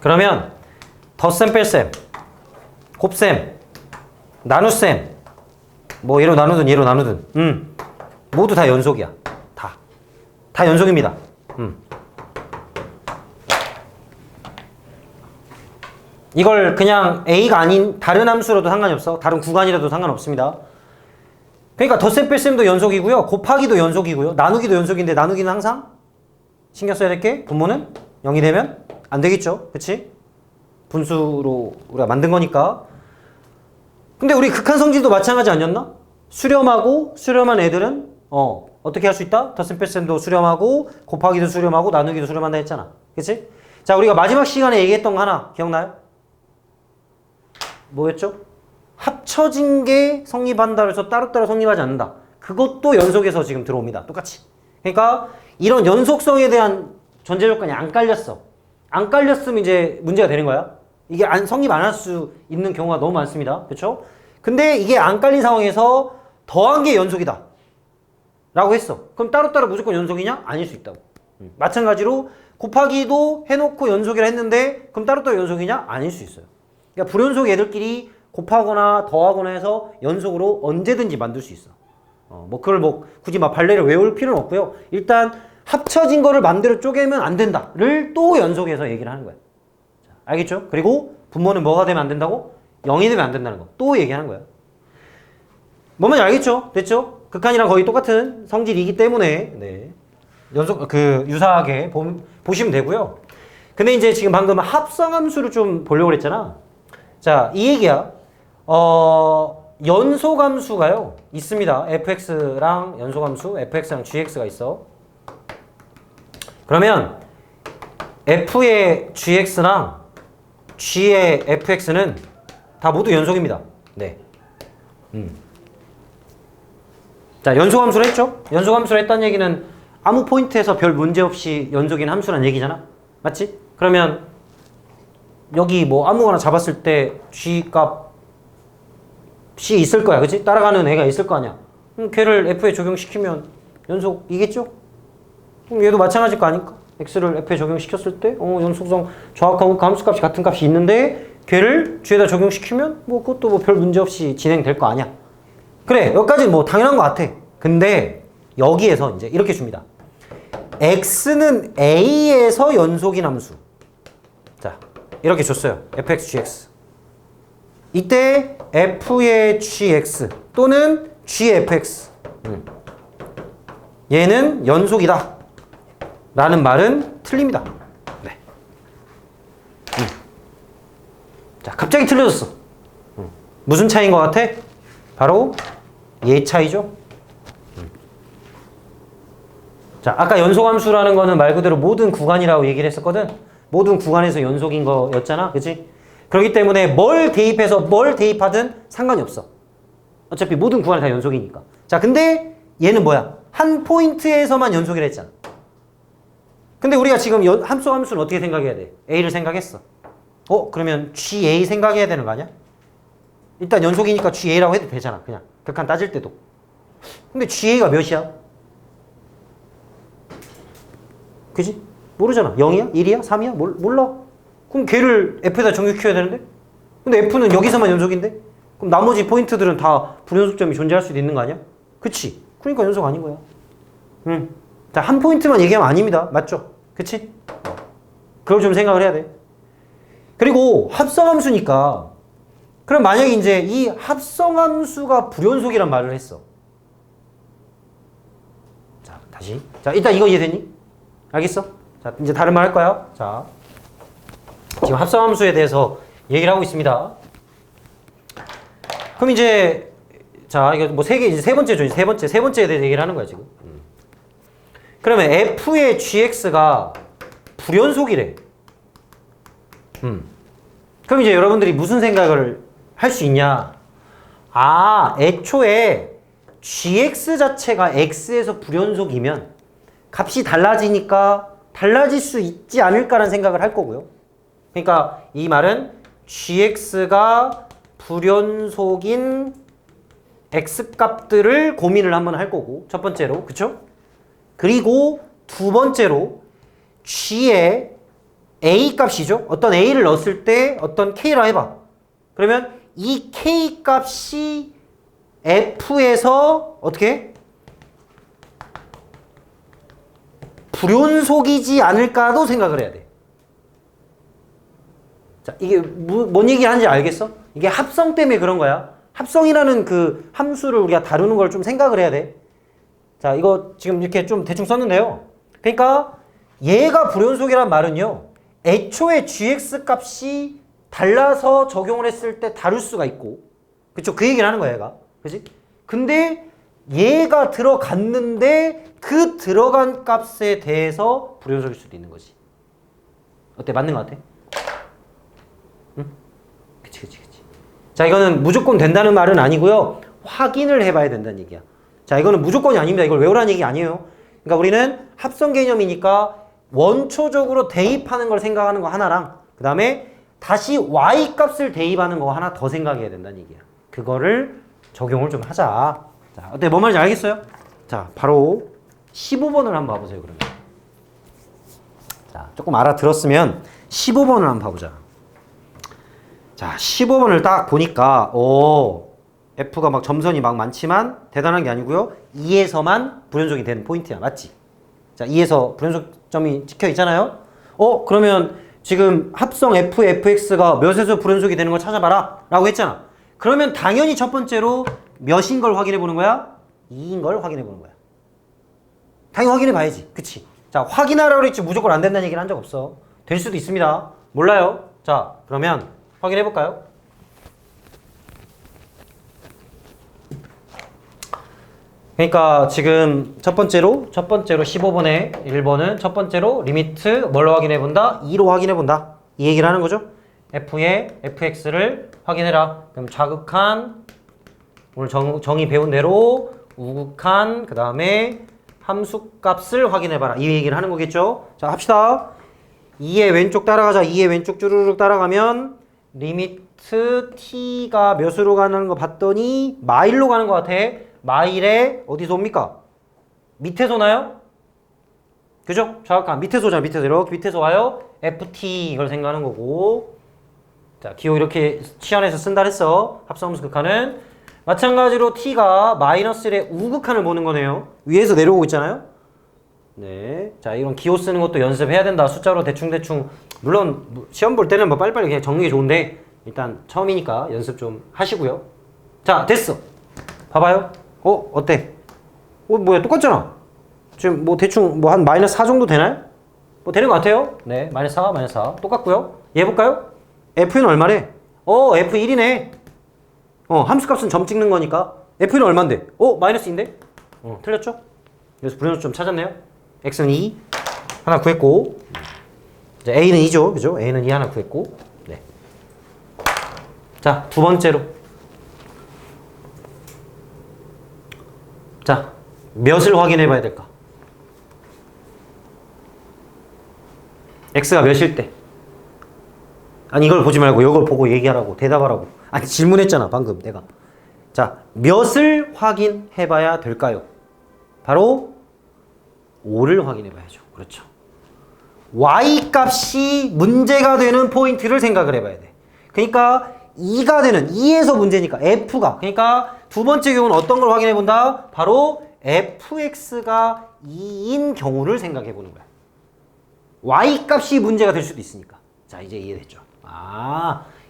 그러면 덧셈, 뺄셈, 곱셈, 나눗셈, 뭐 얘로 나누든 얘로 나누든 모두 다 연속이야. 다 연속입니다. 이걸 그냥 a가 아닌 다른 함수로도 상관이 없어. 다른 구간이라도 상관없습니다. 그러니까 덧셈 뺄셈도 연속이고요. 곱하기도 연속이고요. 나누기도 연속인데, 나누기는 항상 신경 써야 될 게 분모는 0이 되면 안 되겠죠. 그치? 분수로 우리가 만든 거니까. 근데 우리 극한 성질도 마찬가지 아니었나? 수렴하고 수렴한 애들은 어떻게 할 수 있다? 덧셈 뺄셈도 수렴하고 곱하기도 수렴하고 나누기도 수렴한다 했잖아. 그치? 자, 우리가 마지막 시간에 얘기했던 거 하나 기억나요? 뭐였죠? 합쳐진 게 성립한다 해서 따로따로 성립하지 않는다. 그것도 연속에서 지금 들어옵니다. 똑같이. 그러니까 이런 연속성에 대한 전제 조건이 안 깔렸어. 안 깔렸으면 이제 문제가 되는 거야. 이게 성립 안 할 수 있는 경우가 너무 많습니다. 그렇죠? 근데 이게 안 깔린 상황에서 더한 게 연속이다 라고 했어. 그럼 따로따로 무조건 연속이냐? 아닐 수 있다고. 마찬가지로 곱하기도 해놓고 연속이라 했는데 그럼 따로따로 연속이냐? 아닐 수 있어요. 그러니까 불연속 애들끼리 곱하거나 더하거나 해서 연속으로 언제든지 만들 수 있어. 뭐 그걸 뭐 굳이 막 발레를 외울 필요는 없고요. 일단 합쳐진 거를 맘대로 쪼개면 안 된다를 또 연속해서 얘기를 하는 거야. 자, 알겠죠? 그리고 분모는 뭐가 되면 안 된다고? 0이 되면 안 된다는 거. 또 얘기하는 거야. 뭔 말인지 알겠죠? 됐죠? 극한이랑 거의 똑같은 성질이기 때문에 네. 유사하게 보시면 되고요. 근데 이제 지금 방금 합성함수를 좀 보려고 그랬잖아. 자, 이 얘기야. 연소함수가요. 있습니다. fx랑 연소함수, fx랑 gx가 있어. 그러면 f의 gx랑 g의 fx는 다 모두 연속입니다. 네. 자, 연소함수를 했죠? 연소함수를 했다는 얘기는 아무 포인트에서 별 문제 없이 연속인 함수란 얘기잖아. 맞지? 그러면 여기 뭐 아무거나 잡았을 때 g 값이 있을 거야. 그치? 따라가는 애가 있을 거 아니야. 그럼 걔를 f에 적용시키면 연속이겠죠? 그럼 얘도 마찬가지일 거 아닐까? x를 f에 적용시켰을 때 연속성 정확하고 함수값이 같은 값이 있는데 걔를 g에다 적용시키면 뭐 그것도 뭐 별 문제 없이 진행될 거 아니야. 그래, 여기까지는 뭐 당연한 것 같아. 근데 여기에서 이제 이렇게 줍니다. x는 a에서 연속인 함수. 자, 이렇게 줬어요. fx, gx. 이때 f의 gx 또는 gfx. 얘는 연속이다. 라는 말은 틀립니다. 네. 자, 갑자기 틀려졌어. 무슨 차이인 것 같아? 바로 얘 차이죠. 자, 아까 연속함수라는 거는 말 그대로 모든 구간이라고 얘기를 했었거든. 모든 구간에서 연속인 거였잖아. 그치? 그렇기 때문에 뭘 대입해서 뭘 대입하든 상관이 없어. 어차피 모든 구간이 다 연속이니까. 자, 근데 얘는 뭐야? 한 포인트에서만 연속이라 했잖아. 근데 우리가 지금 함수는 어떻게 생각해야 돼? A를 생각했어. 그러면 GA 생각해야 되는 거 아니야? 일단 연속이니까 GA라고 해도 되잖아. 그냥 극한 따질 때도. 근데 GA가 몇이야? 그지? 모르잖아. 0이야? 1이야? 3이야? 몰라. 그럼 걔를 F에다 적용시켜야 되는데? 근데 F는 여기서만 연속인데? 그럼 나머지 포인트들은 다 불연속점이 존재할 수도 있는 거 아니야? 그치? 그러니까 연속 아닌 거야. 자, 한 포인트만 얘기하면 아닙니다. 맞죠? 그치? 그걸 좀 생각을 해야 돼. 그리고 합성함수니까 그럼 만약에 이제 이 합성함수가 불연속이란 말을 했어. 자, 다시. 자, 일단 이거 이해됐니? 알겠어? 자, 이제 다른 말 할 거야. 자, 지금 합성함수에 대해서 얘기를 하고 있습니다. 그럼 이제 자, 이거 뭐 이제 세 번째에 대해서 얘기를 하는 거야, 지금. 그러면 f의 gx가 불연속이래. 그럼 이제 여러분들이 무슨 생각을 할 수 있냐? 애초에 gx 자체가 x에서 불연속이면 값이 달라지니까 달라질 수 있지 않을까라는 생각을 할 거고요. 그러니까 이 말은 gx가 불연속인 x값들을 고민을 한번 할 거고, 첫 번째로. 그쵸? 그리고 두 번째로 g의 a 값이죠. 어떤 a를 넣었을 때 어떤 k라 해봐. 그러면 이 k 값이 f에서 어떻게? 불연속이지 않을까도 생각을 해야 돼. 자, 이게 뭔 얘기 하는지 알겠어? 이게 합성 때문에 그런 거야. 합성이라는 그 함수를 우리가 다루는 걸 좀 생각을 해야 돼. 자, 이거 지금 이렇게 좀 대충 썼는데요. 그러니까 얘가 불연속이란 말은요. 애초에 gx 값이 달라서 적용을 했을 때 다를 수가 있고, 그쵸? 그 얘기를 하는 거야, 얘가. 그치? 근데 얘가 들어갔는데 그 들어간 값에 대해서 불연속일 수도 있는 거지. 어때? 맞는 것 같아? 응? 그치. 자, 이거는 무조건 된다는 말은 아니고요. 확인을 해봐야 된다는 얘기야. 자, 이거는 무조건이 아닙니다. 이걸 외우라는 얘기 아니에요. 그러니까 우리는 합성 개념이니까 원초적으로 대입하는 걸 생각하는 거 하나랑 그 다음에 다시 y 값을 대입하는 거 하나 더 생각해야 된다는 얘기야. 그거를 적용을 좀 하자. 자, 어때? 뭔 말인지 알겠어요? 자, 바로 15번을 한번 봐보세요, 그러면. 자, 조금 알아들었으면 15번을 한번 봐보자. 자, 15번을 딱 보니까, F가 막 점선이 막 많지만 대단한 게 아니고요. 2에서만 불연속이 되는 포인트야. 맞지? 자, 2에서 불연속점이 찍혀 있잖아요. 그러면 지금 합성 F, fx가 몇에서 불연속이 되는 걸 찾아봐라 라고 했잖아. 그러면 당연히 첫 번째로 몇인 걸 확인해 보는 거야? 2인 걸 확인해 보는 거야. 당연히 확인해 봐야지. 그치? 자, 확인하라고 그랬지 무조건 안 된다는 얘기는 한 적 없어. 될 수도 있습니다. 몰라요. 자, 그러면 확인해 볼까요? 그러니까 지금 첫 번째로 15번에 1번은 첫 번째로 리미트 뭘로 확인해 본다? 2로 확인해 본다. 이 얘기를 하는 거죠. f의 fx를 확인해라. 그럼 자극한 오늘 정의 배운 대로 우극한 그 다음에 함수값을 확인해 봐라. 이 얘기를 하는 거겠죠. 자, 합시다. 2의 왼쪽 따라가자. 2의 왼쪽 쭈르륵 따라가면 리미트 t가 몇으로 가는 거 봤더니 마일로 가는 거 같아. 마일에 어디서 옵니까? 밑에서 나요? 그죠? 자극한 밑에서 오잖아. 밑에서 이렇게 밑에서 와요. ft 이걸 생각하는 거고. 자, 기호 이렇게 시연해서 쓴다 했어. 합성함수 극한은 마찬가지로 t가 마이너스 1의 우극한을 보는 거네요. 위에서 내려오고 있잖아요. 네. 자, 이런 기호 쓰는 것도 연습해야 된다. 숫자로 대충 물론 시험 볼 때는 뭐 빨리빨리 그냥 적는 게 좋은데 일단 처음이니까 연습 좀 하시고요. 자, 됐어. 봐봐요. 어때? 뭐야, 똑같잖아. 지금 뭐 대충 뭐 한 마이너스 4 정도 되나요? 뭐 되는 것 같아요. 네, 마이너스 4 똑같고요. 얘 볼까요? f는 얼마래? f1이네. 함수값은 점 찍는 거니까 f는 얼만데? 마이너스인데? 틀렸죠? 그래서 불연속점 찾았네요. x는 2 하나 구했고, 이제 a는 2죠, 그죠? a는 2 하나 구했고, 네. 자, 두 번째로. 자, 몇을 확인해 봐야 될까? x가 몇일 때? 아니, 이걸 보지 말고 이걸 보고 얘기하라고, 대답하라고. 아니, 질문했잖아, 방금 내가. 자, 몇을 확인해 봐야 될까요? 바로 5를 확인해 봐야죠. 그렇죠. y 값이 문제가 되는 포인트를 생각을 해봐야 돼. 그러니까 2가 되는 2에서 문제니까 f가, 그러니까 두 번째 경우는 어떤 걸 확인해 본다? 바로 fx가 2인 경우를 생각해 보는 거야. y 값이 문제가 될 수도 있으니까. 자, 이제 이해됐죠?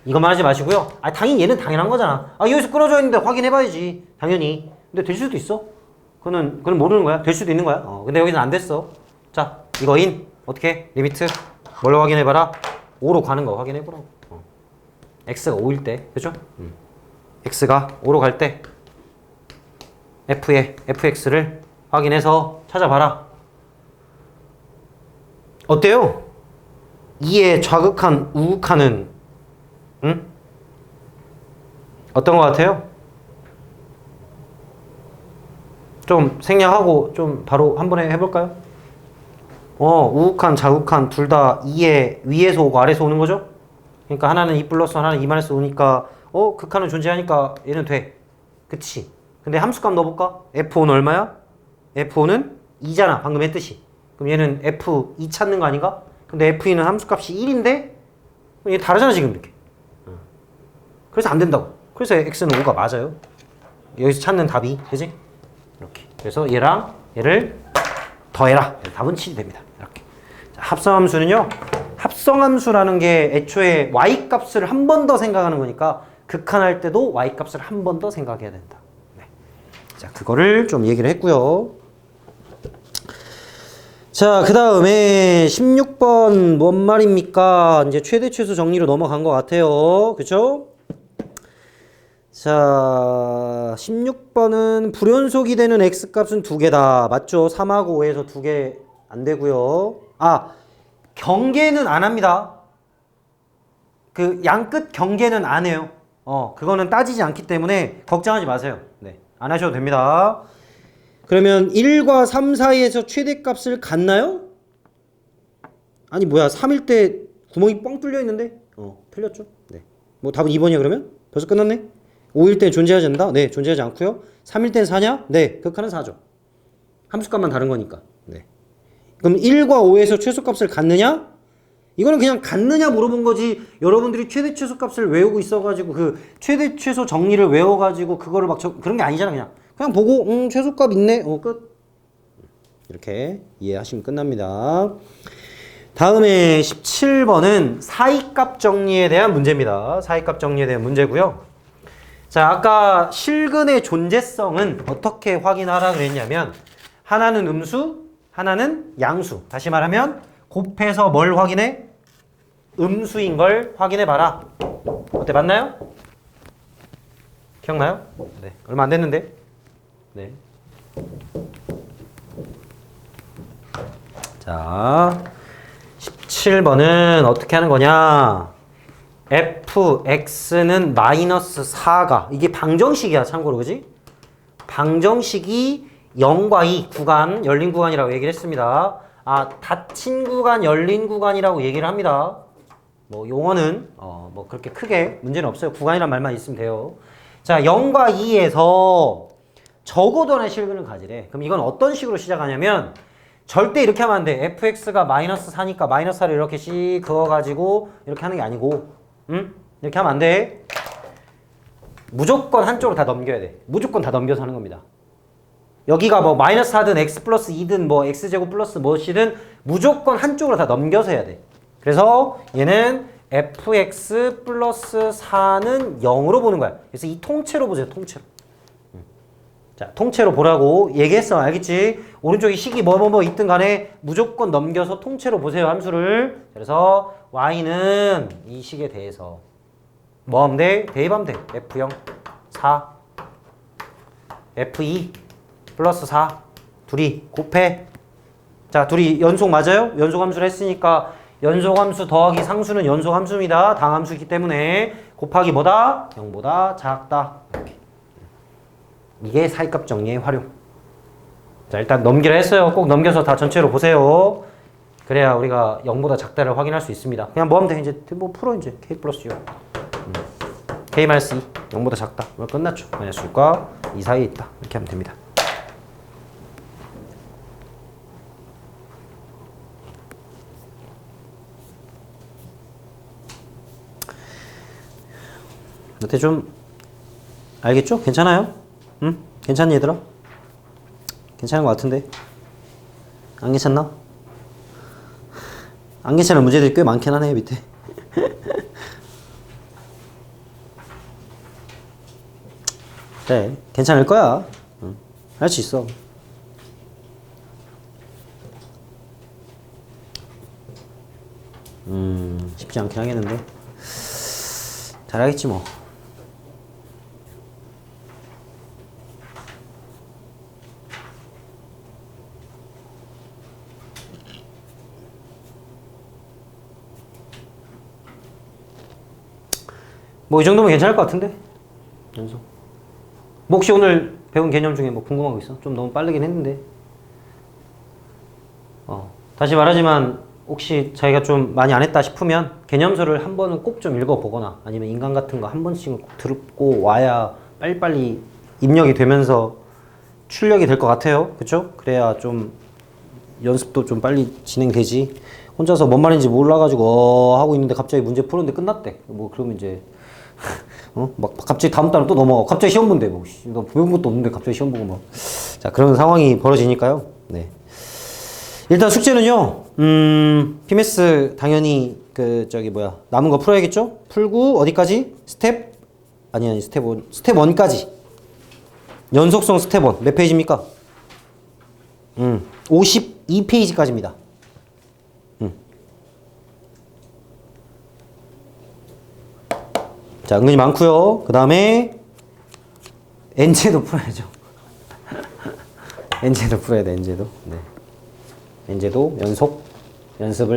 이것만 하지 마시고요. 당연히 얘는 당연한 거잖아. 여기서 끊어져 있는데 확인해 봐야지. 당연히. 근데 될 수도 있어. 그건 모르는 거야. 될 수도 있는 거야. 근데 여기는 안 됐어. 자, 이거인 어떻게? 리미트 뭘로 확인해 봐라? 5로 가는 거 확인해 보라고. x가 5일 때, 그죠? x가 5로 갈 때 f의 fx를 확인해서 찾아봐라. 어때요? 2의 좌극한 우극한은 어떤 것 같아요? 좀 생략하고 좀 바로 한 번에 해볼까요? 우극한 좌극한 둘 다 2의 위에서 오고 아래에서 오는 거죠? 그러니까 하나는 2 플러스 하나는 2 마이너스 오니까 극한은 존재하니까 얘는 돼. 그치? 근데 함수값 넣어볼까? f5는 얼마야? f5는 2잖아. 방금 했듯이. 그럼 얘는 f2 찾는 거 아닌가? 근데 f2는 함수값이 1인데 얘 다르잖아 지금 이렇게. 그래서 안 된다고. 그래서 x는 5가 맞아요. 여기서 찾는 답이, 그지? 이렇게. 그래서 얘랑 얘를 더해라. 답은 7이 됩니다. 이렇게. 자, 합성함수는요. 합성함수라는 게 애초에 y값을 한 번 더 생각하는 거니까 극한할 때도 y값을 한 번 더 생각해야 된다. 네. 자, 그거를 좀 얘기를 했고요. 자, 그 다음에 16번 뭔 말입니까? 이제 최대 최소 정리로 넘어간 것 같아요. 그쵸? 자, 16번은 불연속이 되는 x값은 두 개다. 맞죠? 3하고 5에서 두 개 안 되고요. 경계는 안 합니다. 그 양끝 경계는 안 해요. 그거는 따지지 않기 때문에 걱정하지 마세요. 네, 안 하셔도 됩니다. 그러면 1과 3 사이에서 최대값을 갖나요? 아니 뭐야, 3일 때 구멍이 뻥 뚫려 있는데? 틀렸죠? 네. 뭐 답은 2번이야 그러면? 벌써 끝났네? 5일 때 존재하지 않는다? 네, 존재하지 않고요. 3일 때는 4냐? 네, 극한은 4죠. 함수값만 다른 거니까. 네. 그럼 1과 5에서 최소값을 갖느냐? 이거는 그냥 같느냐 물어본 거지. 여러분들이 최대 최소 값을 외우고 있어가지고 그 최대 최소 정리를 외워가지고 그거를 막 그런 게 아니잖아. 그냥 보고 최소 값 있네. 끝. 이렇게 이해하시면 끝납니다. 다음에 17번은 사이값 정리에 대한 문제입니다. 사이값 정리에 대한 문제고요. 자, 아까 실근의 존재성은 어떻게 확인하라 그랬냐면 하나는 음수, 하나는 양수. 다시 말하면 곱해서 뭘 확인해? 음수인 걸 확인해 봐라. 어때, 맞나요? 기억나요? 네, 얼마 안 됐는데. 네. 자, 17번은 어떻게 하는 거냐? fx는 마이너스 4가 이게 방정식이야, 참고로. 그지? 방정식이 0과 2 구간, 열린 구간이라고 얘기를 했습니다. 닫힌 구간, 열린 구간이라고 얘기를 합니다. 뭐 용어는 뭐 그렇게 크게 문제는 없어요. 구간이란 말만 있으면 돼요. 자, 0과 2에서 적어도 하나의 실근을 가지래. 그럼 이건 어떤 식으로 시작하냐면 절대 이렇게 하면 안 돼. fx가 마이너스 4니까 마이너스 4를 이렇게 씩 그어가지고 이렇게 하는 게 아니고, 이렇게 하면 안 돼. 무조건 한쪽으로 다 넘겨야 돼. 무조건 다 넘겨서 하는 겁니다. 여기가 뭐 마이너스 4든 x 플러스 2든 뭐 x제곱 플러스 무엇이든 무조건 한쪽으로 다 넘겨서 해야 돼. 그래서 얘는 fx 플러스 4는 0으로 보는 거야. 그래서 이 통째로 보세요. 통째로. 자, 통째로 보라고 얘기했어. 알겠지? 오른쪽에 식이 뭐 있든 간에 무조건 넘겨서 통째로 보세요. 함수를. 그래서 y는 이 식에 대해서 뭐 하면 돼? 대입하면 돼. f0 4 f2 플러스 4 둘이 곱해. 자, 둘이 연속 맞아요? 연속 함수를 했으니까 연속 함수 더하기 상수는 연속 함수입니다. 당함수이기 때문에 곱하기 뭐다? 0보다 작다. 이렇게. 이게 사이값 정리의 활용. 자, 일단 넘기라 했어요. 꼭 넘겨서 다 전체로 보세요. 그래야 우리가 0보다 작다를 확인할 수 있습니다. 그냥 뭐 하면 돼? 이제 뭐 풀어. 이제 k 플러스 6 k 마이너스 2 0보다 작다. 끝났죠. 마이너스 6과 2 사이에 있다. 이렇게 하면 됩니다. 어때? 좀 알겠죠? 괜찮아요? 응? 괜찮니 얘들아? 괜찮은 것 같은데? 안 괜찮나? 안 괜찮은 문제들이 꽤 많긴 하네 밑에. 그래, 괜찮을 거야. 응. 할 수 있어. 쉽지 않긴 하겠는데 잘하겠지 뭐. 뭐 이 정도면 괜찮을 것 같은데? 연속. 뭐 혹시 오늘 배운 개념 중에 뭐 궁금한 거 있어? 좀 너무 빠르긴 했는데. 다시 말하지만 혹시 자기가 좀 많이 안 했다 싶으면 개념서를 한 번은 꼭 좀 읽어보거나 아니면 인강 같은 거 한 번씩은 꼭 듣고 와야 빨리빨리 입력이 되면서 출력이 될 것 같아요. 그쵸? 그래야 좀 연습도 좀 빨리 진행되지. 혼자서 뭔 말인지 몰라가지고 하고 있는데 갑자기 문제 풀었는데 끝났대. 뭐 그러면 이제 막 갑자기 다음 달은 또 넘어가. 갑자기 시험 본대. 뭐 너 배운 것도 없는데 갑자기 시험 보고 막. 자, 그런 상황이 벌어지니까요. 네. 일단 숙제는요. PMS 당연히 남은 거 풀어야겠죠? 풀고 어디까지? 스텝 1까지. 연속성 스텝 1. 몇 페이지입니까? 52페이지까지입니다. 자, 은근히 많고요. 그 다음에 엔제도 풀어야죠. 엔제도 풀어야 돼. 엔제도. 네. 엔제도 연속 연습을